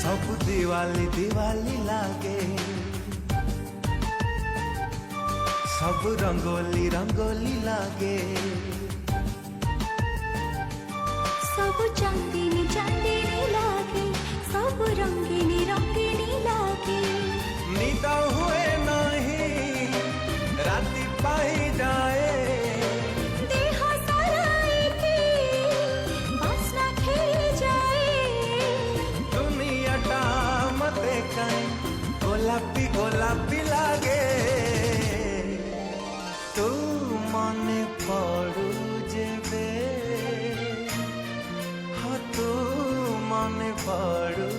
सब दिवाली दिवाली लागे, सब रंगोली रंगोली लागे, सब चांदनी चांदनी लागे, सब रंगीनी रंगीनी लागे। निद हुए नहीं राति पाई जाए, देह सारा एके बास्ना खेली जाए। दुनियाटा मते काई गोलापी गोलापी लागे। तू मने पड़ू जेबे, हाँ तू मने पड़ू